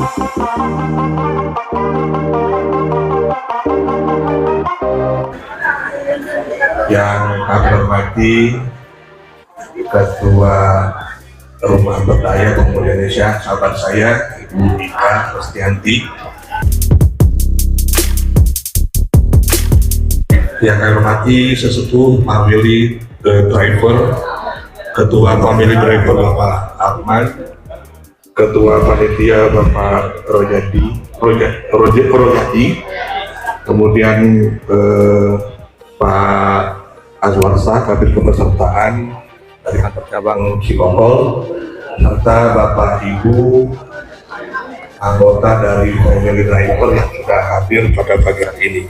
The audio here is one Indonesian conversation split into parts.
Yang kami hormati Ketua Rumah Berdaya Pemuda Indonesia, sahabat saya Ibu Ika Rostianti. Yang kami hormati sesepuh family driver, Ketua family driver Bapak Arman, Ketua panitia Bapak Rojadi, kemudian Pak Azwarsa, Kabit Kepesertaan dari kantor cabang Cikokol, serta Bapak Ibu anggota dari family driver yang sudah hadir pada pagi hari ini.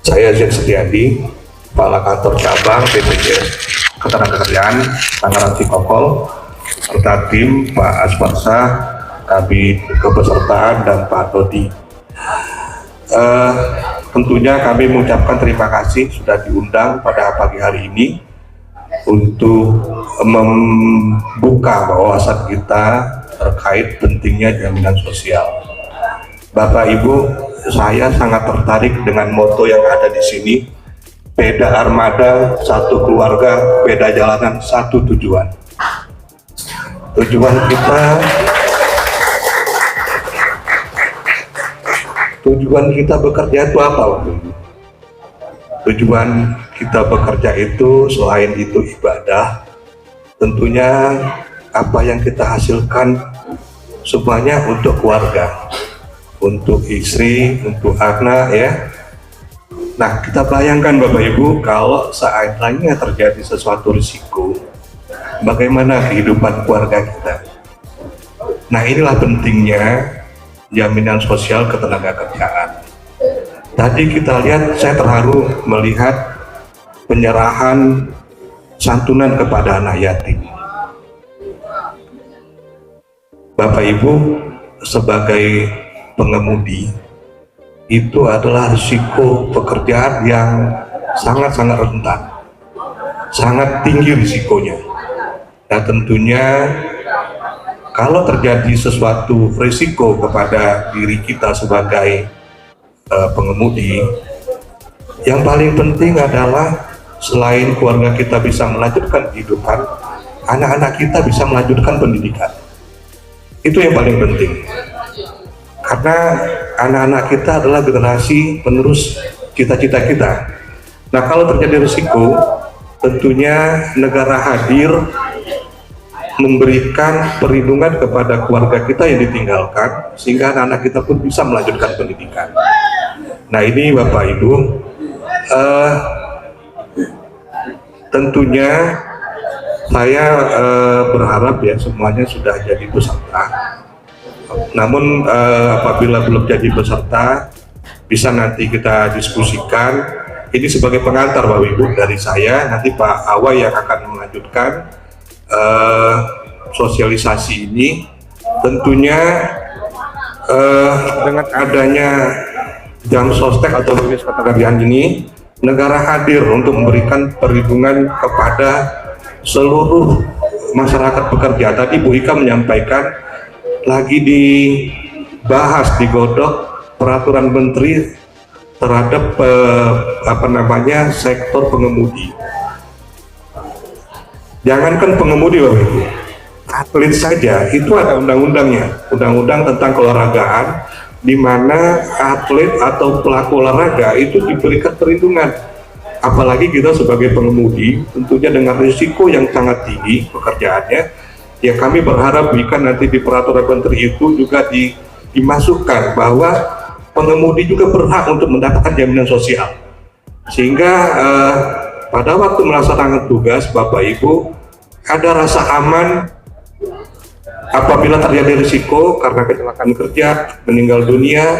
Saya Zen Setiadi, Kepala Kantor Cabang BPJS Ketenagakerjaan Tangerang Cikokol, serta tim Pak Azwarsa, Kabit Kepesertaan, dan Pak Dodi. Tentunya kami mengucapkan terima kasih sudah diundang pada pagi hari ini untuk membuka wawasan kita terkait pentingnya jaminan sosial. Bapak Ibu, saya sangat tertarik dengan moto yang ada di sini. Beda armada, satu keluarga, beda jalanan, satu tujuan. Tujuan kita bekerja itu apa, waktu itu? Tujuan kita bekerja itu selain itu ibadah, tentunya apa yang kita hasilkan semuanya untuk keluarga, untuk istri, untuk anak, ya. Nah, kita bayangkan Bapak Ibu, kalau seandainya terjadi sesuatu risiko, bagaimana kehidupan keluarga kita? Nah, inilah pentingnya jaminan sosial ketenagakerjaan. Tadi kita lihat, saya terharu melihat penyerahan santunan kepada anak yatim. Bapak Ibu, sebagai pengemudi, itu adalah risiko pekerjaan yang sangat-sangat rentan, sangat tinggi risikonya. Dan tentunya kalau terjadi sesuatu risiko kepada diri kita sebagai pengemudi, yang paling penting adalah selain keluarga kita bisa melanjutkan kehidupan, anak-anak kita bisa melanjutkan pendidikan. Itu yang paling penting. Karena anak-anak kita adalah generasi penerus cita-cita kita. Nah, kalau terjadi risiko, tentunya negara hadir memberikan perlindungan kepada keluarga kita yang ditinggalkan, sehingga anak-anak kita pun bisa melanjutkan pendidikan. Nah, ini Bapak Ibu, tentunya saya berharap ya semuanya sudah jadi peserta. Namun apabila belum jadi peserta, bisa nanti kita diskusikan. Ini sebagai pengantar Bapak Ibu dari saya, nanti Pak Awai yang akan melanjutkan sosialisasi ini. Tentunya dengan adanya jam sostek atau BPJS Ketenagakerjaan ini, negara hadir untuk memberikan perlindungan kepada seluruh masyarakat pekerja. Tadi Bu Ika menyampaikan lagi dibahas, digodok peraturan menteri terhadap sektor pengemudi. Jangankan pengemudi Bapak Ibu, atlet saja itu ada undang-undangnya, undang-undang tentang keolahragaan, di mana atlet atau pelaku olahraga itu diberikan perlindungan. Apalagi kita sebagai pengemudi, tentunya dengan risiko yang sangat tinggi pekerjaannya, ya kami berharap jika nanti di peraturan menteri itu juga dimasukkan bahwa pengemudi juga berhak untuk mendapatkan jaminan sosial, sehingga pada waktu melaksanakan tugas Bapak Ibu ada rasa aman apabila terjadi risiko karena kecelakaan kerja, meninggal dunia,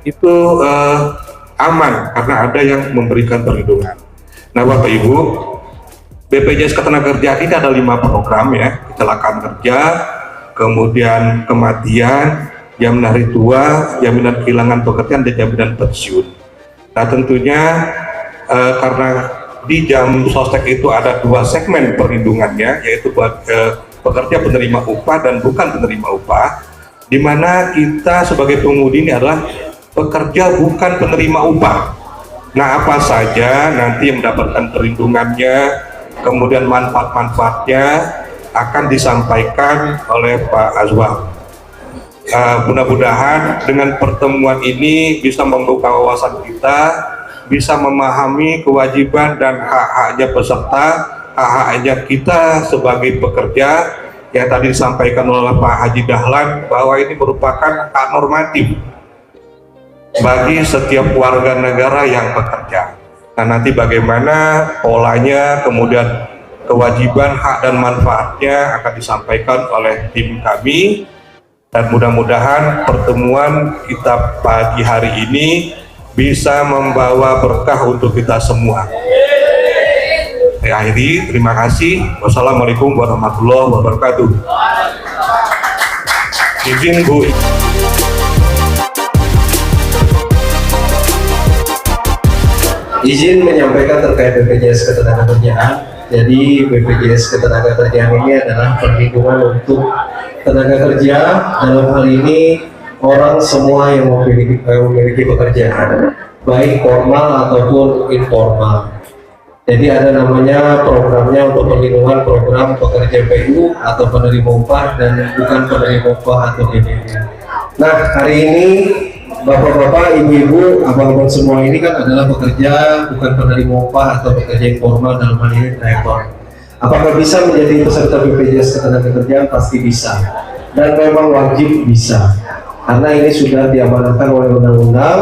itu aman karena ada yang memberikan perlindungan. Nah Bapak Ibu, BPJS Ketenagakerjaan ini ada 5 program ya: kecelakaan kerja, kemudian kematian, jaminan hari tua, jaminan kehilangan pekerjaan, dan jaminan pensiun. Nah tentunya karena di jam sostek itu ada 2 segmen perlindungannya, yaitu buat pekerja penerima upah dan bukan penerima upah, di mana kita sebagai pengemudi ini adalah pekerja bukan penerima upah. Nah, apa saja nanti yang mendapatkan perlindungannya, kemudian manfaat-manfaatnya akan disampaikan oleh Pak Azwar. Mudah-mudahan dengan pertemuan ini bisa membuka wawasan kita, bisa memahami kewajiban dan hak-haknya peserta, hak-haknya kita sebagai pekerja yang tadi disampaikan oleh Pak Haji Dahlan bahwa ini merupakan hak normatif bagi setiap warga negara yang bekerja. Nah, nanti bagaimana polanya, kemudian kewajiban, hak dan manfaatnya akan disampaikan oleh tim kami, dan mudah-mudahan pertemuan kita pagi hari ini bisa membawa berkah untuk kita semua. Saya akhiri, terima kasih. Wassalamualaikum warahmatullahi wabarakatuh. Izin Bu. Izin menyampaikan terkait BPJS Ketenagakerjaan. Jadi BPJS Ketenagakerjaan ini adalah perlindungan untuk tenaga kerja, dalam hal ini orang semua yang memiliki pekerjaan, baik formal ataupun informal. Jadi ada namanya programnya untuk perlindungan program pekerja PU atau penerima upah dan bukan penerima upah atau PBU. Nah, hari ini Bapak-bapak, ibu-ibu, abang-abang semua ini kan adalah pekerja bukan penerima upah atau pekerja informal, dalam hal ini driver. Apakah bisa menjadi peserta BPJS Ketenagakerjaan? Pasti bisa, dan memang wajib bisa, karena ini sudah diamanatkan oleh undang-undang.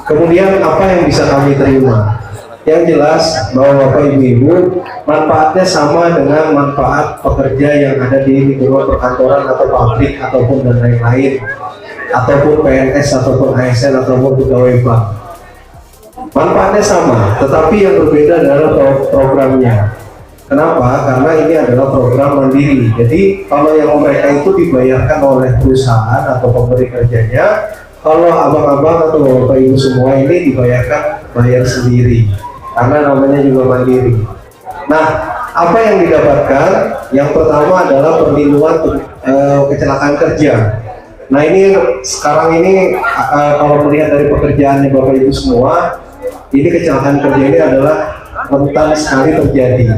Kemudian apa yang bisa kami terima? Yang jelas bahwa Bapak Ibu-ibu, manfaatnya sama dengan manfaat pekerja yang ada di lingkungan perkantoran atau pabrik ataupun dan lain-lain, ataupun PNS ataupun ASN ataupun pegawai bank. Manfaatnya sama, tetapi yang berbeda adalah programnya. Kenapa? Karena ini adalah program mandiri. Jadi kalau yang mereka itu dibayarkan oleh perusahaan atau pemberi kerjanya, kalau abang-abang atau bapak ibu semua ini dibayarkan bayar sendiri, karena namanya juga mandiri. Nah, apa yang didapatkan? Yang pertama adalah perlindungan kecelakaan kerja. Nah, ini sekarang ini kalau melihat dari pekerjaannya bapak ibu semua, ini kecelakaan kerja ini adalah rentan sekali terjadi.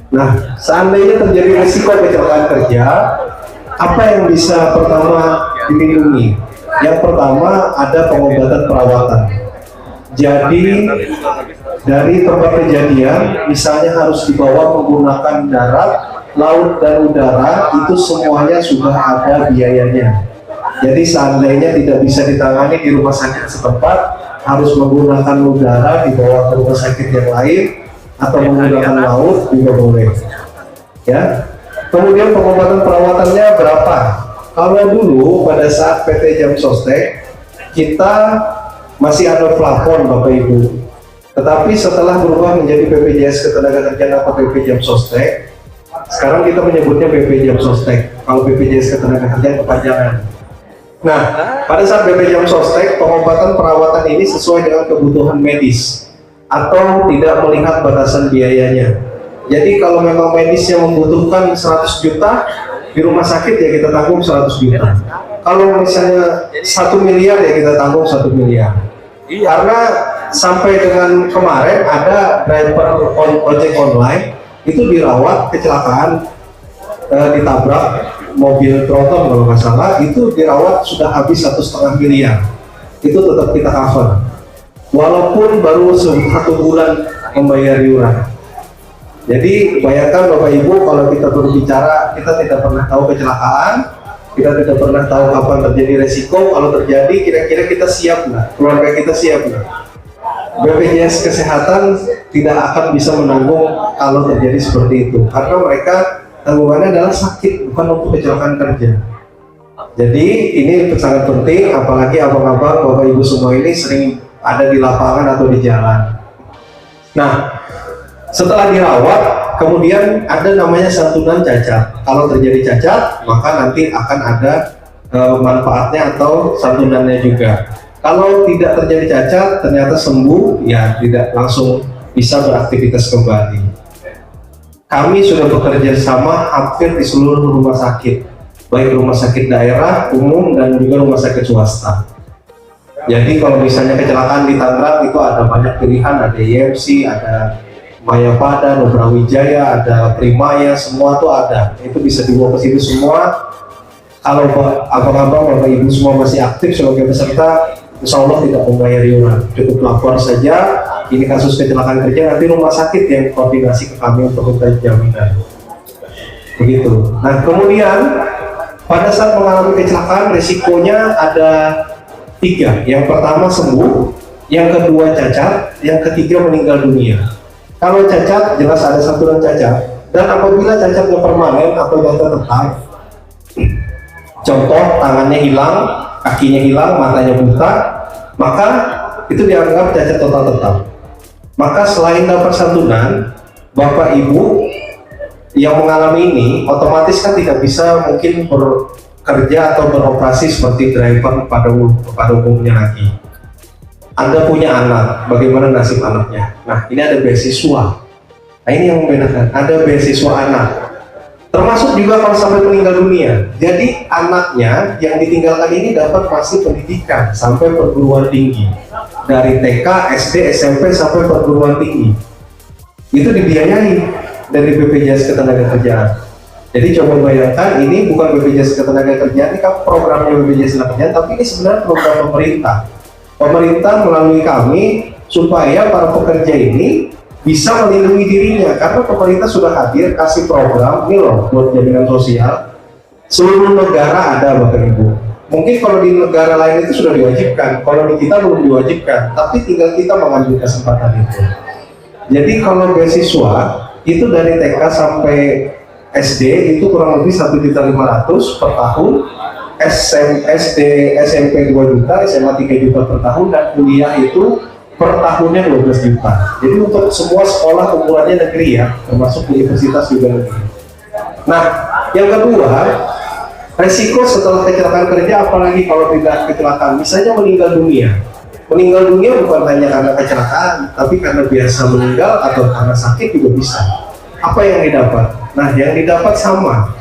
Nah, seandainya terjadi risiko kecelakaan kerja, apa yang bisa pertama dilindungi? Yang pertama ada pengobatan perawatan. Jadi dari tempat kejadian, misalnya harus dibawa menggunakan darat, laut dan udara, itu semuanya sudah ada biayanya. Jadi seandainya tidak bisa ditangani di rumah sakit setempat, harus menggunakan udara, dibawa ke rumah sakit yang lain, atau menggunakan laut juga boleh. Ya. Kemudian pengobatan perawatannya berapa? Kalau dulu pada saat PT Jam Sostek, kita masih ada plafon Bapak Ibu. Tetapi setelah berubah menjadi BPJS Ketenagakerjaan atau BP Jam Sostek, sekarang kita menyebutnya BP Jam Sostek. Kalau BPJS Ketenagakerjaan kepanjangan. Nah, pada saat BP Jam Sostek, pengobatan perawatan ini sesuai dengan kebutuhan medis atau tidak melihat batasan biayanya. Jadi kalau memang medisnya membutuhkan 100 juta, di rumah sakit ya kita tanggung 100 juta. Kalau misalnya 1 miliar ya kita tanggung 1 miliar. Karena sampai dengan kemarin ada driver ojek online itu dirawat kecelakaan, ditabrak mobil tronton kalau nggak salah, itu dirawat sudah habis 1,5 miliar. Itu tetap kita cover, walaupun baru 1 bulan membayar iuran. Jadi bayangkan Bapak Ibu, kalau kita berbicara, kita tidak pernah tahu kecelakaan, kita tidak pernah tahu kapan terjadi resiko. Kalau terjadi, kira-kira kita siap nggak? Keluarga kita siap nggak? BPJS Kesehatan tidak akan bisa menanggung kalau terjadi seperti itu, karena mereka tanggungannya adalah sakit, bukan untuk kecelakaan kerja. Jadi ini sangat penting, apalagi abang-abang, Bapak Ibu semua ini sering ada di lapangan atau di jalan. Nah, setelah dirawat, kemudian ada namanya santunan cacat. Kalau terjadi cacat, maka nanti akan ada manfaatnya atau santunannya juga. Kalau tidak terjadi cacat, ternyata sembuh, ya tidak langsung bisa beraktivitas kembali. Kami sudah bekerja sama hampir di seluruh rumah sakit, baik rumah sakit daerah, umum, dan juga rumah sakit swasta. Jadi kalau misalnya kecelakaan di Tangerang itu ada banyak pilihan, ada IMC, ada Mayapada, Nubrawijaya, ada Primaya, semua tuh ada. Itu bisa dibawa ke situ semua. Kalau abang-abang, bapak ibu semua masih aktif sebagai peserta, insya Allah tidak membayar iuran. Cukup lapor saja, ini kasus kecelakaan kerja, nanti rumah sakit yang koordinasi ke kami untuk minta jaminan. Begitu. Nah kemudian pada saat mengalami kecelakaan, risikonya ada 3. Yang pertama sembuh, yang kedua cacat, yang ketiga meninggal dunia. Kalau cacat jelas ada santunan cacat, dan apabila cacatnya permanen atau jatuh tetap, contoh tangannya hilang, kakinya hilang, matanya buta, maka itu dianggap cacat total tetap. Maka selain dapat santunan, bapak ibu yang mengalami ini otomatis kan tidak bisa mungkin kerja atau beroperasi seperti driver pada umumnya lagi. Anda punya anak, bagaimana nasib anaknya? Nah, ini ada beasiswa. Nah, ini yang membedakan. Ada beasiswa anak. Termasuk juga kalau sampai meninggal dunia. Jadi anaknya yang ditinggalkan ini dapat masih pendidikan sampai perguruan tinggi. Dari TK, SD, SMP sampai perguruan tinggi. Itu dibiayai dari BPJS Ketenagakerjaan. Jadi coba bayangkan, ini bukan BPJS Ketenagakerjaan, ini kan programnya BPJS Ketenagakerjaan, tapi ini sebenarnya program pemerintah. Pemerintah melalui kami supaya para pekerja ini bisa melindungi dirinya, karena pemerintah sudah hadir kasih program ini loh buat jaminan sosial. Seluruh negara ada Bapak Ibu. Mungkin kalau di negara lain itu sudah diwajibkan, kalau di kita belum diwajibkan, tapi tinggal kita mengambil kesempatan itu. Jadi kalau beasiswa itu dari TK sampai SD itu kurang lebih 1.500.000 per tahun, SD, SMP 2 juta, SMA 3 juta per tahun, dan kuliah itu per tahunnya 12 juta. Jadi untuk semua sekolah ukurannya negeri ya, termasuk universitas juga negeri. Nah, yang kedua, resiko setelah kecelakaan kerja, apalagi kalau tidak kecelakaan, misalnya meninggal dunia. Meninggal dunia bukan hanya karena kecelakaan, tapi karena biasa meninggal atau karena sakit juga bisa. Apa yang didapat? Nah, yang didapat sama.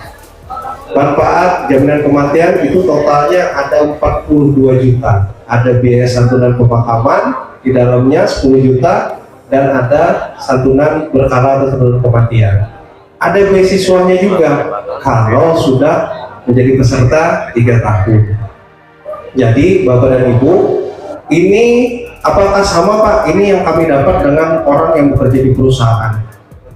Manfaat jaminan kematian itu totalnya ada 42 juta. Ada biaya santunan pemakaman, di dalamnya 10 juta, dan ada santunan berkala atau santunan kematian. Ada beasiswanya juga kalau sudah menjadi peserta 3 tahun. Jadi Bapak dan Ibu, ini apakah sama Pak? Ini yang kami dapat dengan orang yang bekerja di perusahaan.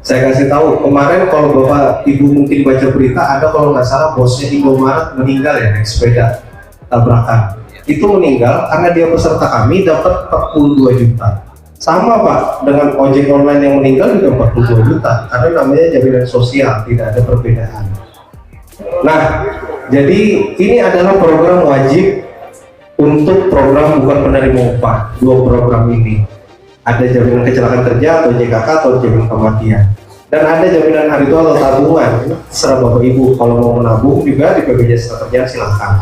Saya kasih tahu, kemarin kalau Bapak Ibu mungkin baca berita, ada kalau nggak salah bosnya Indomaret meninggal ya, naik sepeda tabrakan. Itu meninggal karena dia peserta kami dapat 42 juta. Sama Pak, dengan ojek online yang meninggal juga 42 juta, karena namanya jaminan sosial, tidak ada perbedaan. Nah, jadi ini adalah program wajib untuk program bukan penerima upah. 2 program ini. Ada jaminan kecelakaan kerja atau JKK atau jaminan kematian, dan ada jaminan hari tua atau tabungan. Serah Bapak Ibu, kalau mau menabung juga di BPJS Ketenagakerjaan silahkan,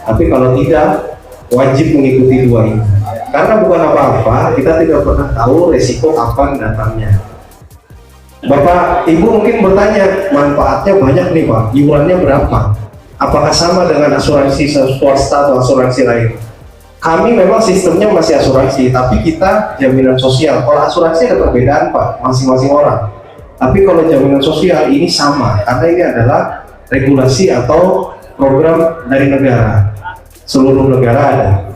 tapi kalau tidak wajib mengikuti 2 ini, karena bukan apa-apa, kita tidak pernah tahu resiko kapan datangnya. Bapak Ibu mungkin bertanya, manfaatnya banyak nih Pak, iurannya berapa? Apakah sama dengan asuransi swasta atau asuransi lain? Kami memang sistemnya masih asuransi, tapi kita jaminan sosial. Kalau asuransi ada perbedaan Pak, masing-masing orang. Tapi kalau jaminan sosial ini sama, karena ini adalah regulasi atau program dari negara. Seluruh negara ada.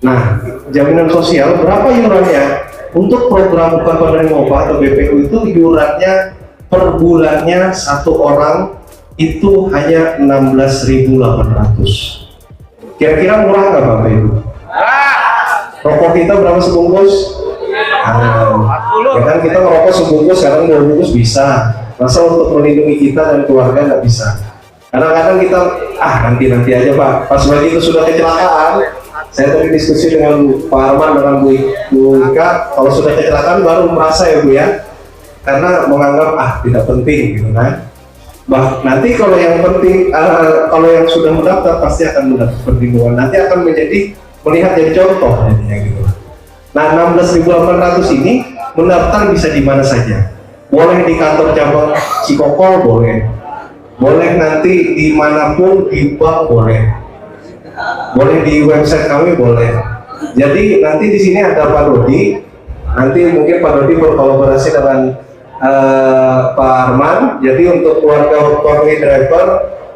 Nah, jaminan sosial berapa iurannya? Untuk program bukan penerima upah atau BPU itu iurannya per bulannya satu orang itu hanya 16.800. Kira-kira murah nggak Bapak Ibu? Rokok kita berapa sebungkus? Ya kan kita ngerokok sebungkus, sekarang 2 bungkus bisa. Masa untuk melindungi kita dan keluarga nggak bisa? Kadang-kadang kita nanti aja Pak. Pas begitu sudah kecelakaan, saya tadi diskusi dengan Pak Arman dengan Bu Ika, kalau sudah kecelakaan baru merasa ya Bu ya, karena menganggap tidak penting gitu kan. Nanti kalau yang penting, kalau yang sudah mendaftar pasti akan mendapat perlindungan. Nanti akan melihat jadi contoh jadinya gitu. Nah, 16.800 ini mendaftar bisa di mana saja. Boleh di kantor cabang Cikokol, boleh. Boleh nanti dimanapun di bank, boleh. Boleh di website kami, boleh. Jadi nanti di sini ada Pak Dodi. Nanti mungkin Pak Dodi berkolaborasi dengan Pak Arman. Jadi untuk keluarga family driver,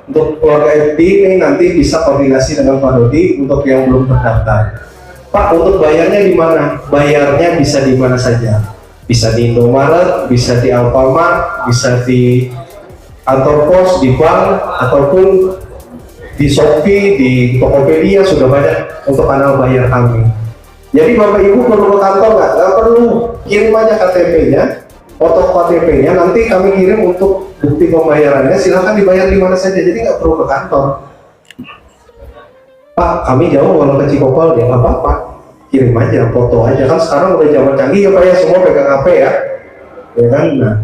untuk keluarga FD ini nanti bisa koordinasi dengan Pak Dodi untuk yang belum terdaftar. Pak, untuk bayarnya di mana? Bayarnya bisa di mana saja. Bisa di Indomaret, bisa di Alfamart, bisa di kantor pos, di bank, ataupun di Shopee, di Tokopedia, sudah banyak untuk kanal bayar kami. Jadi Bapak Ibu perlu ke kantor nggak? Nggak perlu, kirim aja KTP-nya, foto KTP-nya, nanti kami kirim untuk bukti pembayarannya, silahkan dibayar di mana saja, jadi nggak perlu ke kantor. Pak, kami jauh kalau ke Cikokol, ya nggak apa-apa, kirim aja, foto aja, kan sekarang udah zaman canggih ya Pak ya, semua pegang HP ya, ya kan. Nah,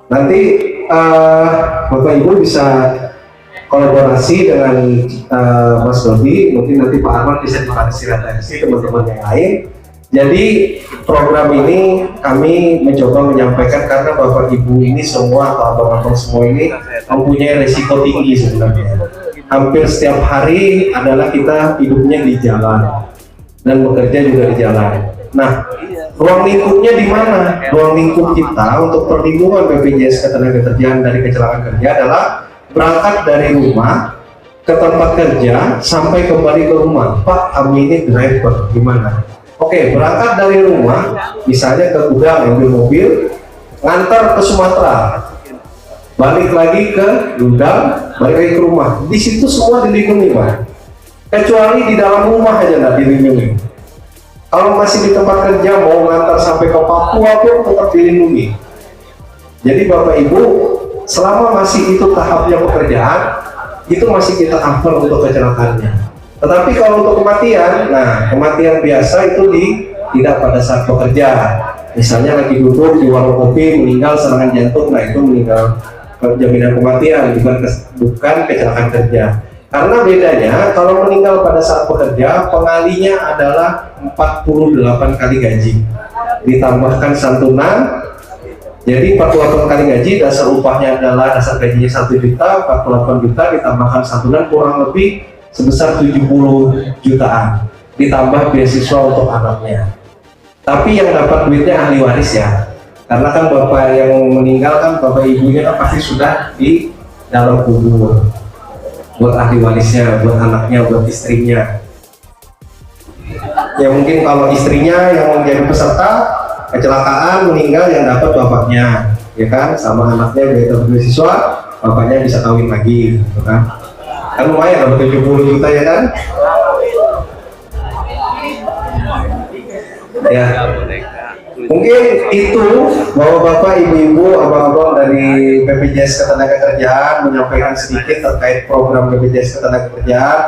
nanti Bapak Ibu bisa kolaborasi dengan Mas Dodi, mungkin nanti Pak Arman bisa difasilitasi teman-teman yang lain. Jadi program ini kami mencoba menyampaikan karena Bapak Ibu ini semua atau abang-abang semua ini mempunyai resiko tinggi sebenarnya. Hampir setiap hari adalah kita hidupnya di jalan dan bekerja juga di jalan. Nah, ruang lingkupnya di mana? Ruang lingkup kita untuk perlindungan BPJS Ketenagakerjaan dari kecelakaan kerja adalah berangkat dari rumah ke tempat kerja sampai kembali ke rumah. Pak, kami ini driver, gimana? Oke, berangkat dari rumah, misalnya ke gudang ambil mobil, ngantar ke Sumatera, balik lagi ke gudang, balik lagi ke rumah. Di situ semua dilindungi, Pak. Kecuali di dalam rumah aja nggak dilindungi. Kalau masih di tempat kerja mau ngantar sampai ke Papua pun tetap dilindungi. Jadi Bapak Ibu, selama masih itu tahapnya pekerjaan, itu masih kita cover untuk kecelakaannya. Tetapi kalau untuk kematian, nah kematian biasa itu tidak pada saat bekerja. Misalnya lagi duduk di warung kopi meninggal serangan jantung, nah itu meninggal jaminan kematian, bukan kecelakaan kerja. Karena bedanya kalau meninggal pada saat bekerja, pengalinya adalah 48 kali gaji ditambahkan santunan. Jadi 48 kali gaji, dasar upahnya adalah dasar gajinya 1 juta, 48 juta ditambahkan santunan kurang lebih sebesar 70 jutaan, ditambah beasiswa untuk anaknya. Tapi yang dapat duitnya ahli waris ya, karena kan bapak yang meninggal kan bapak ibunya kan pasti sudah di dalam kubur. Buat ahli warisnya, buat anaknya, buat istrinya. Ya mungkin kalau istrinya yang menjadi peserta kecelakaan meninggal, yang dapat bapaknya, ya kan, sama anaknya biaya beasiswa, bapaknya bisa kawin lagi, gitu kan? Kan lumayan dapat 70 juta ya kan? Ya, mungkin itu bapak-bapak, ibu-ibu, abang-abang dari BPJS Ketenagakerjaan menyampaikan sedikit terkait program BPJS Ketenagakerjaan.